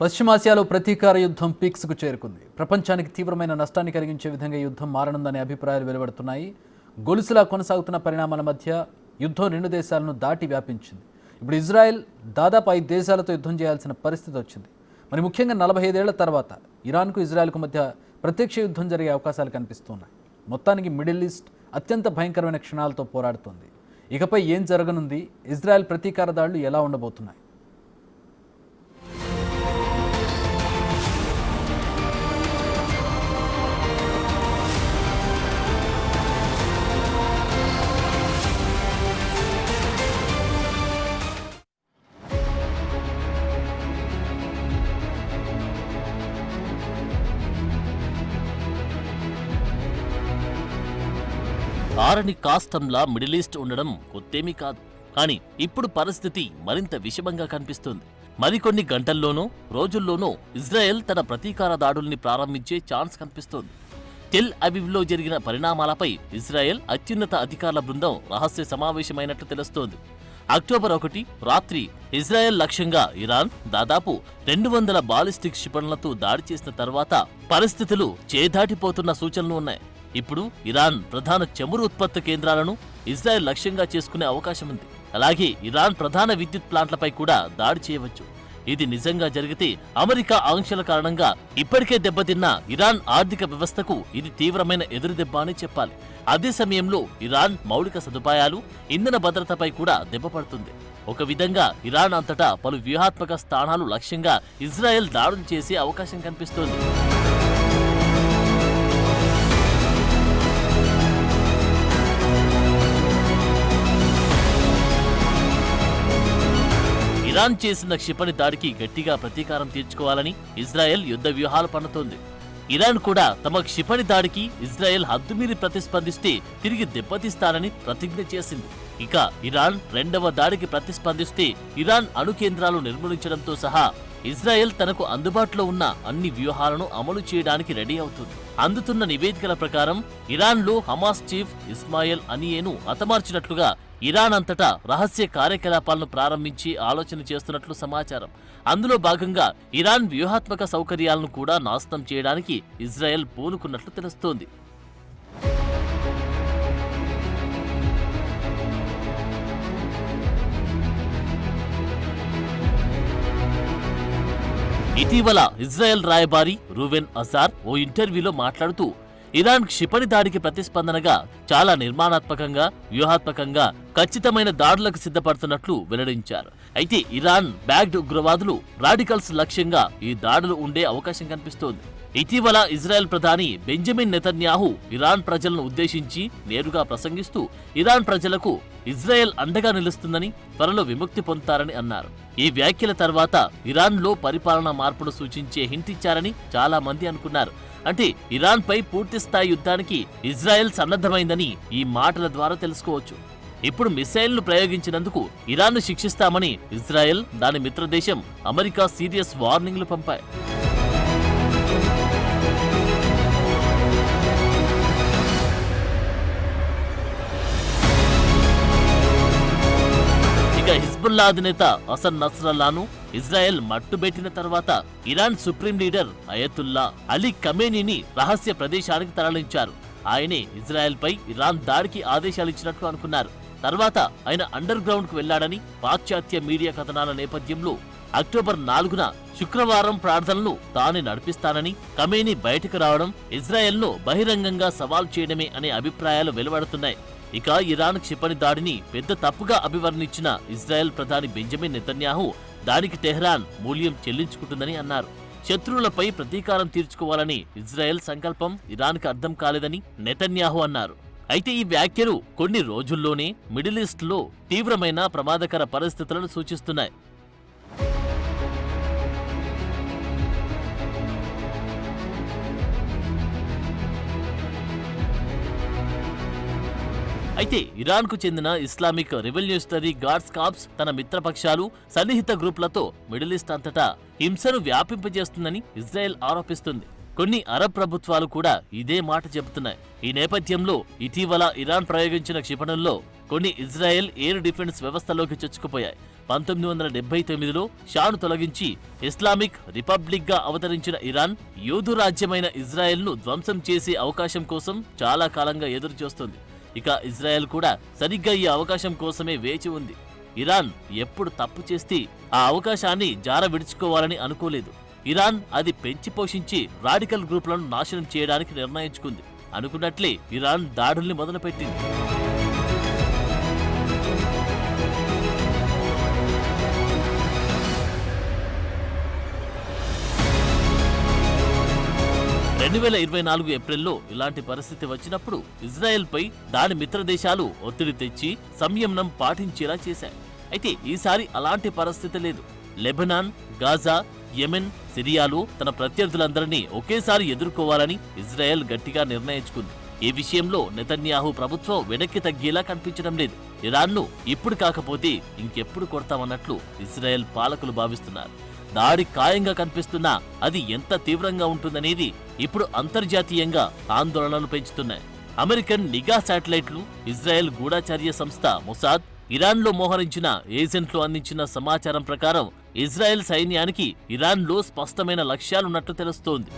పశ్చిమాసియాలో ప్రతీకార యుద్ధం పీక్స్కు చేరుకుంది. ప్రపంచానికి తీవ్రమైన నష్టాన్ని కలిగించే విధంగా యుద్ధం మారనుందనే అభిప్రాయాలు వెలువడుతున్నాయి. గొలుసులా కొనసాగుతున్న పరిణామాల మధ్య యుద్ధం 2 దేశాలను దాటి వ్యాపించింది. ఇప్పుడు ఇజ్రాయెల్ దాదాపు 5 దేశాలతో యుద్ధం చేయాల్సిన పరిస్థితి వచ్చింది. మరి ముఖ్యంగా 45 ఏళ్ల తర్వాత ఇరాన్కు ఇజ్రాయెల్కు మధ్య ప్రత్యక్ష యుద్ధం జరిగే అవకాశాలు కనిపిస్తున్నాయి. మొత్తానికి మిడిల్ ఈస్ట్ అత్యంత భయంకరమైన క్షణాలతో పోరాడుతోంది. ఇకపై ఏం జరగనుంది? ఇజ్రాయెల్ ప్రతీకార దాడులు ఎలా ఉండబోతున్నాయి? ఆరని కాష్టంలా మిడిల్ ఈస్ట్ ఉండడం కొత్తేమీ కాదు. కానీ ఇప్పుడు పరిస్థితి మరింత విషమంగా కనిపిస్తుంది. మరికొన్ని గంటల్లోనో రోజుల్లోనో ఇజ్రాయెల్ తన ప్రతీకార దాడుల్ని ప్రారంభించే ఛాన్స్ కనిపిస్తోంది. టెల్ అవీవ్లో జరిగిన పరిణామాలపై ఇజ్రాయెల్ అత్యున్నత అధికారుల బృందం రహస్య సమావేశమైనట్లు తెలుస్తోంది. అక్టోబర్ 1 రాత్రి ఇజ్రాయెల్ లక్ష్యంగా ఇరాన్ దాదాపు 200 బాలిస్టిక్ క్షిపణులతో దాడి చేసిన తర్వాత పరిస్థితులు చేదాటిపోతున్న సూచనలు ఉన్నాయి. ఇప్పుడు ఇరాన్ ప్రధాన చమురు ఉత్పత్తి కేంద్రాలను ఇజ్రాయెల్ లక్ష్యంగా చేసుకునే అవకాశం ఉంది. అలాగే ఇరాన్ ప్రధాన విద్యుత్ ప్లాంట్లపై కూడా దాడి చేయవచ్చు. ఇది నిజంగా జరిగితే అమెరికా ఆంక్షల కారణంగా ఇప్పటికే దెబ్బతిన్న ఇరాన్ ఆర్థిక వ్యవస్థకు ఇది తీవ్రమైన ఎదురుదెబ్బ అని చెప్పాలి. అదే సమయంలో ఇరాన్ మౌలిక సదుపాయాలు, ఇంధన భద్రతపై కూడా దెబ్బపడుతుంది. ఒక విధంగా ఇరాన్ అంతటా పలు వ్యూహాత్మక స్థానాలు లక్ష్యంగా ఇజ్రాయెల్ దాడులు చేసే అవకాశం కనిపిస్తోంది. ఇరాన్ చేసిన క్షిపణి దాడికి గట్టిగా ప్రతీకారం తీర్చుకోవాలని ఇజ్రాయెల్ యుద్ధ వ్యూహాలు పన్నుతోంది. ఇరాన్ కూడా తమ క్షిపణి దాడికి ఇజ్రాయెల్ హద్దుమీరి ప్రతిస్పందిస్తే తిరిగి దెబ్బతీస్తానని ప్రతిజ్ఞ చేసింది. ఇక ఇరాన్ రెండవ దాడికి ప్రతిస్పందిస్తే ఇరాన్ అణు కేంద్రాలు నిర్మూలించడంతో సహా ఇజ్రాయెల్ తనకు అందుబాటులో ఉన్న అన్ని వ్యూహాలను అమలు చేయడానికి రెడీ అవుతుంది. అందుతున్న నివేదికల ప్రకారం ఇరాన్లో హమాస్ చీఫ్ ఇస్మాయిల్ అనియేను హతమార్చినట్లుగా ఇరాన్ అంతటా రహస్య కార్యకలాపాలను ప్రారంభించి ఆలోచన చేస్తున్నట్లు సమాచారం. అందులో భాగంగా ఇరాన్ వ్యూహాత్మక సౌకర్యాలను కూడా నాశనం చేయడానికి ఇజ్రాయెల్ పూనుకున్నట్లు తెలుస్తోంది. ఇటీవల ఇజ్రాయెల్ రాయబారి రూవెన్ అజార్ ఓ ఇంటర్వ్యూలో మాట్లాడుతూ ఇరాన్ క్షిపణి దాడికి ప్రతిస్పందనగా చాలా నిర్మాణాత్మకంగా, వ్యూహాత్మకంగా ఖచ్చితమైన దాడులకు సిద్ధపడుతున్నట్లు వెల్లడించారు. అయితే ఇరాన్ బ్యాగ్డ్ ఉగ్రవాదులు, రాడికల్స్ లక్ష్యంగా ఈ దాడులు ఉండే అవకాశం కనిపిస్తోంది. ఇటీవల ఇజ్రాయెల్ ప్రధాని బెంజమిన్ నెతన్యాహు ఇరాన్ ప్రజలను ఉద్దేశించి నేరుగా ప్రసంగిస్తూ ఇరాన్ ప్రజలకు ఇజ్రాయెల్ అండగా నిలుస్తుందని, త్వరలో విముక్తి పొందుతారని అన్నారు. ఈ వ్యాఖ్యల తర్వాత ఇరాన్లో పరిపాలనా మార్పును సూచించే హింట్ ఇచ్చారని చాలా మంది అనుకున్నారు. అంటే ఇరాన్పై పూర్తిస్థాయి యుద్ధానికి ఇజ్రాయెల్ సన్నద్ధమైందని ఈ మాటల ద్వారా తెలుసుకోవచ్చు. ఇప్పుడు మిసైల్ను ప్రయోగించినందుకు ఇరాన్ను శిక్షిస్తామని ఇజ్రాయెల్, దాని మిత్రదేశం అమెరికా సీరియస్ వార్నింగ్లు పంపాయి. హిజ్బుల్లా అధినేత హసన్ నస్రల్లాను ఇజ్రాయెల్ మట్టుబెట్టిన తర్వాత Iran supreme leader Ayatollah Ali ఖమేనీని రహస్య ప్రదేశానికి తరలించారు. ఆయనే ఇజ్రాయెల్పై ఇరాన్ దాడికి ఆదేశాలిచ్చినట్లు అనుకున్నారు. తర్వాత ఆయన అండర్ గ్రౌండ్ కు వెళ్లాడని పాశ్చాత్య మీడియా కథనాల నేపథ్యంలో అక్టోబర్ 4న శుక్రవారం ప్రార్థనలు తానే నడిపిస్తానని ఖమేనీ బయటకు రావడం ఇజ్రాయెల్ను బహిరంగంగా సవాల్ చేయడమే అనే అభిప్రాయాలు వెలువడుతున్నాయి. ఇక ఇరాన్ క్షిపణి దాడిని పెద్ద తప్పుగా అభివర్ణించిన ఇజ్రాయెల్ ప్రధాని బెంజమిన్ నెతన్యాహు దానికి టెహ్రాన్ మూల్యం చెల్లించుకుంటుందని అన్నారు. శత్రువులపై ప్రతీకారం తీర్చుకోవాలని ఇజ్రాయెల్ సంకల్పం ఇరాన్కి అర్థం కాలేదని నెతన్యాహు అన్నారు. అయితే ఈ వ్యాఖ్యలు కొన్ని రోజుల్లోనే మిడిల్ ఈస్ట్లో తీవ్రమైన ప్రమాదకర పరిస్థితులను సూచిస్తున్నాయి. అయితే ఇరాన్కు చెందిన ఇస్లామిక్ రెవల్యూషనరీ గార్డ్స్ కార్ప్స్ తన మిత్రపక్షాలు, సన్నిహిత గ్రూపులతో మిడిల్ ఈస్ట్ అంతటా హింసను వ్యాపింపజేస్తుందని ఇజ్రాయెల్ ఆరోపిస్తుంది. కొన్ని అరబ్ ప్రభుత్వాలు కూడా ఇదే మాట చెబుతున్నాయి. ఈ నేపథ్యంలో ఇటీవల ఇరాన్ ప్రయోగించిన క్షిపణుల్లో కొన్ని ఇజ్రాయెల్ ఎయిర్ డిఫెన్స్ వ్యవస్థలోకి చొచ్చుకుపోయాయి. 1979లో షాను తొలగించి ఇస్లామిక్ రిపబ్లిక్గా అవతరించిన ఇరాన్ యూదు రాజ్యమైన ఇజ్రాయెల్ను ధ్వంసం చేసే అవకాశం కోసం చాలా కాలంగా ఎదురుచూస్తోంది. ఇక ఇజ్రాయెల్ కూడా సరిగ్గా ఈ అవకాశం కోసమే వేచి ఉంది. ఇరాన్ ఎప్పుడు తప్పు చేస్తే ఆ అవకాశాన్ని జార విడుచుకోవాలని అనుకోలేదు. ఇరాన్ అది పెంచి పోషించి రాడికల్ గ్రూపులను నాశనం చేయడానికి నిర్ణయించుకుంది. అనుకున్నట్లే ఇరాన్ దాడుల్ని మొదలుపెట్టింది. ఏప్రిల్లో ఇలాంటి పరిస్థితి వచ్చినప్పుడు ఇజ్రాయెల్పై దాని మిత్ర దేశాలు ఒత్తిడి తెచ్చి సంయమనం పాటించేలా చేశాయి. అయితే ఈసారి అలాంటి పరిస్థితి లేదు. లెబనాన్, గాజా, యెమెన్, సిరియాలో తన ప్రత్యర్థులందరినీ ఒకేసారి ఎదుర్కోవాలని ఇజ్రాయెల్ గట్టిగా నిర్ణయించుకుంది. ఈ విషయంలో నెతన్యాహు ప్రభుత్వం వెనక్కి తగ్గేలా కనిపించడం లేదు. ఇరాన్ను ఇప్పుడు కాకపోతే ఇంకెప్పుడు కొడతామన్నట్లు ఇజ్రాయెల్ పాలకులు భావిస్తున్నారు. దాడి ఖాయంగా కనిపిస్తున్నా అది ఎంత తీవ్రంగా ఉంటుందనేది ఇప్పుడు అంతర్జాతీయంగా ఆందోళనలు పెంచుతున్నాయి. అమెరికన్ నిఘా శాటిలైట్లు, ఇజ్రాయెల్ గూఢచార్య సంస్థ మొసాద్, ఇరాన్లో మోహరించిన ఏజెంట్లు అందించిన సమాచారం ప్రకారం ఇజ్రాయెల్ సైన్యానికి ఇరాన్లో స్పష్టమైన లక్ష్యాలున్నట్లు తెలుస్తోంది.